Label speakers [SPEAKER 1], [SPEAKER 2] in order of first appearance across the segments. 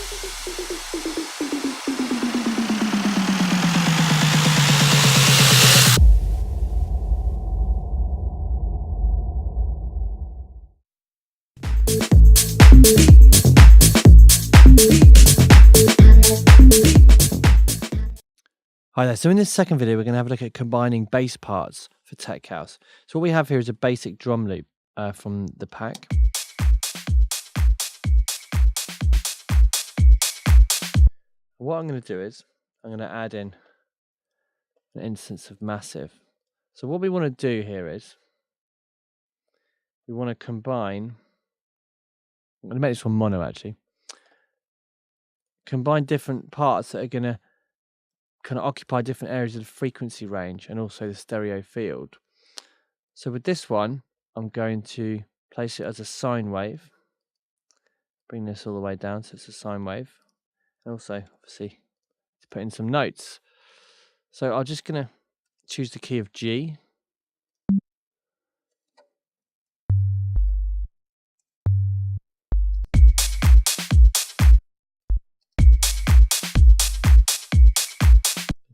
[SPEAKER 1] Hi there, so in this second video we're going to have a look at combining bass parts for Tech House. So what we have here is a basic drum loop from the pack. What I'm going to do is I'm going to add in an instance of massive. So what we want to do here is we want to combine, I'm going to make this one mono actually, combine different parts that are going to kind of occupy different areas of the frequency range and also the stereo field. So with this one, I'm going to place it as a sine wave. Bring this all the way down so it's a sine wave. And also, obviously, to put in some notes. So I'm just going to choose the key of G.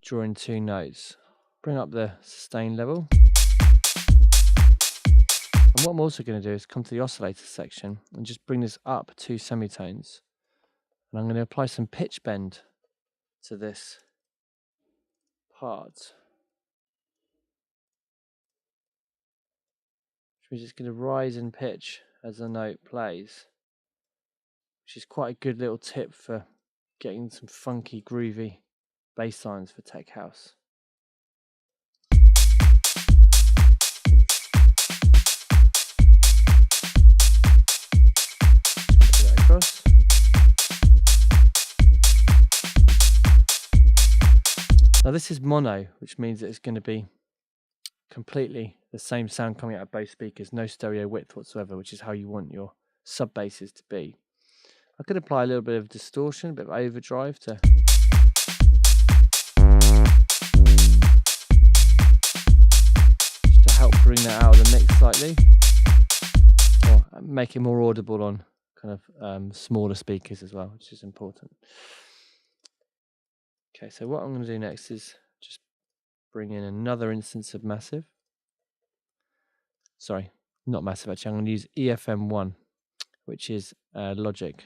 [SPEAKER 1] Draw in two notes. Bring up the sustain level. And what I'm also going to do is come to the oscillator section and just bring this up 2 semitones. And I'm going to apply some pitch bend to this part. Which means it's going to rise in pitch as the note plays. Which is quite a good little tip for getting some funky, groovy bass lines for Tech House. Across. Now this is mono, which means that it's going to be completely the same sound coming out of both speakers, no stereo width whatsoever, which is how you want your sub basses to be. I could apply a little bit of distortion, a bit of overdrive to help bring that out of the mix slightly, or make it more audible on kind of smaller speakers as well, which is important. Okay, so what I'm going to do next is just bring in another instance of massive. Sorry, not massive actually. I'm going to use EFM1, which is Logic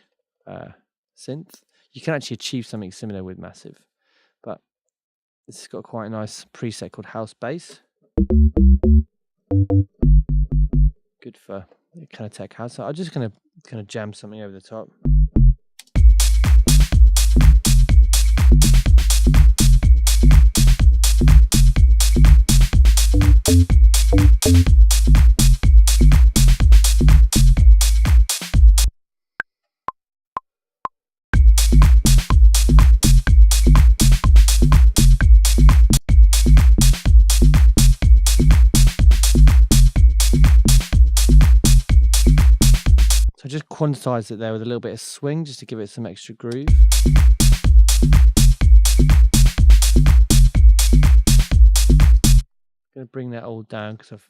[SPEAKER 1] synth. You can actually achieve something similar with massive, but this has got quite a nice preset called house bass. Good for kind of tech house. So I'm just going to kind of jam something over the top. I just quantized it there with a little bit of swing just to give it some extra groove. I'm going to bring that all down because I've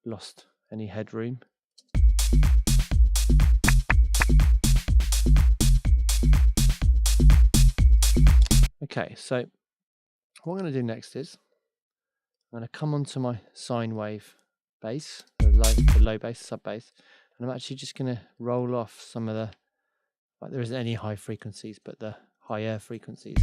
[SPEAKER 1] lost any headroom. Okay, so what I'm going to do next is I'm going to come onto my sine wave bass, the low bass, sub bass. And I'm actually just going to roll off some of the, like there isn't any high frequencies, but the higher frequencies.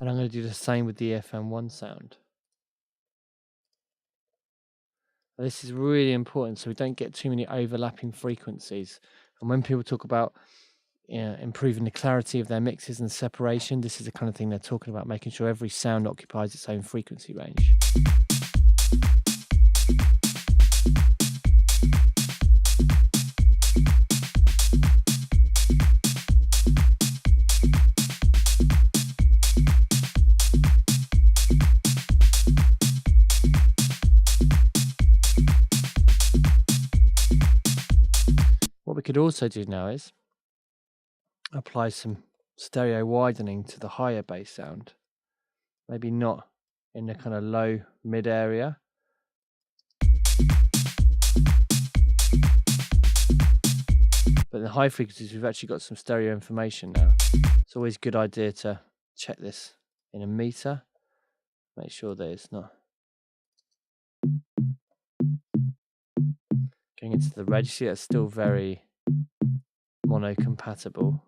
[SPEAKER 1] And I'm going to do the same with the FM1 sound. Now, this is really important so we don't get too many overlapping frequencies. And when people talk about improving the clarity of their mixes and separation, this is the kind of thing they're talking about, making sure every sound occupies its own frequency range. What we could also do now is apply some stereo widening to the higher bass sound. Maybe not in the kind of low mid area, But in the high frequencies, we've actually got some stereo information now. It's always a good idea to check this in a meter. Make sure that it's not going into the red. You see, that's still very mono compatible.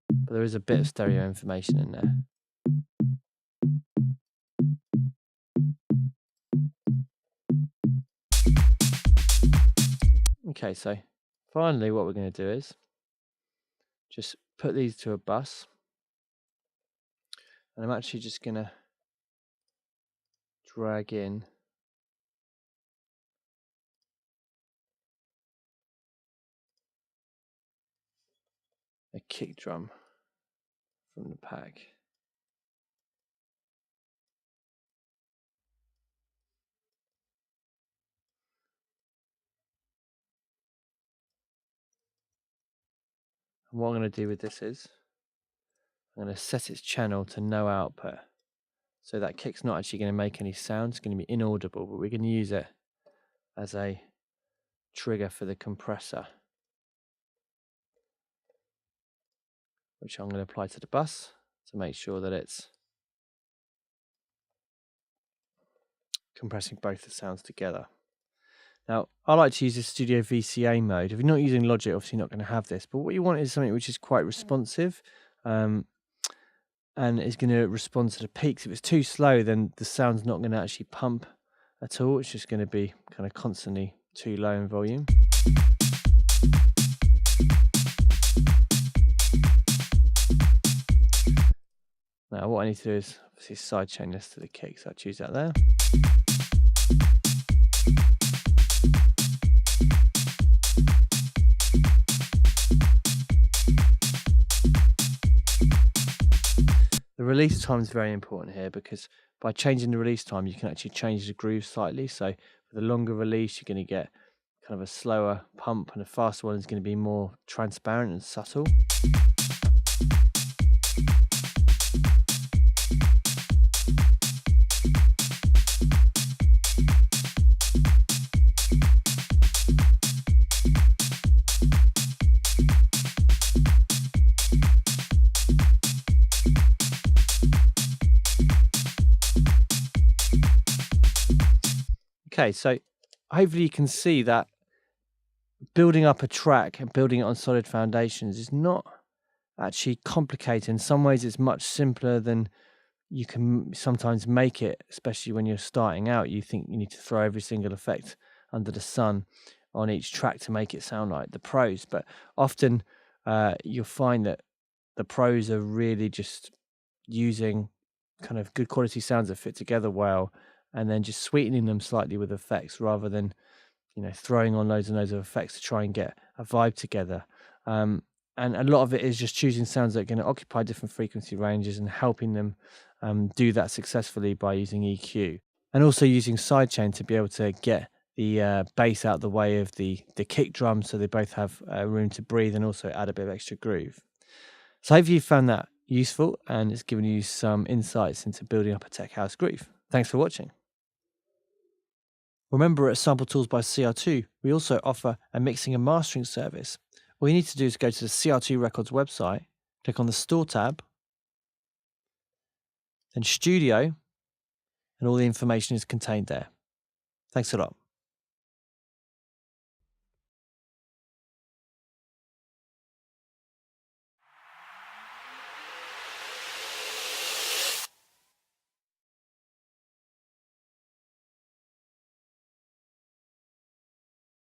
[SPEAKER 1] But there is a bit of stereo information in there. Okay, so finally what we're going to do is just put these to a bus. And I'm actually just going to drag in a kick drum from the pack. And what I'm going to do with this is I'm going to set its channel to no output. So that kick's not actually going to make any sound. It's going to be inaudible, but we're going to use it as a trigger for the compressor, which I'm going to apply to the bus to make sure that it's compressing both the sounds together. Now, I like to use the Studio VCA mode. If you're not using Logic, obviously you're not going to have this, but what you want is something which is quite responsive and is going to respond to the peaks. If it's too slow, then the sound's not going to actually pump at all. It's just going to be kind of constantly too low in volume. Now, what I need to do is obviously sidechain this to the kick, so I choose that there. The release time is very important here because by changing the release time, you can actually change the groove slightly. So with a longer release, you're going to get kind of a slower pump, and a faster one is going to be more transparent and subtle. Okay, so hopefully you can see that building up a track and building it on solid foundations is not actually complicated. In some ways, it's much simpler than you can sometimes make it, especially when you're starting out. You think you need to throw every single effect under the sun on each track to make it sound like the pros. But often you'll find that the pros are really just using kind of good quality sounds that fit together well, and then just sweetening them slightly with effects rather than, you know, throwing on loads and loads of effects to try and get a vibe together. And a lot of it is just choosing sounds that are going to occupy different frequency ranges and helping them do that successfully by using EQ. And also using sidechain to be able to get the bass out the way of the kick drum, so they both have room to breathe and also add a bit of extra groove. So I hope you found that useful and it's given you some insights into building up a tech house groove. Thanks for watching. Remember, at Sample Tools by CR2, we also offer a mixing and mastering service. All you need to do is go to the CR2 Records website, click on the Store tab, then Studio, and all the information is contained there. Thanks a lot.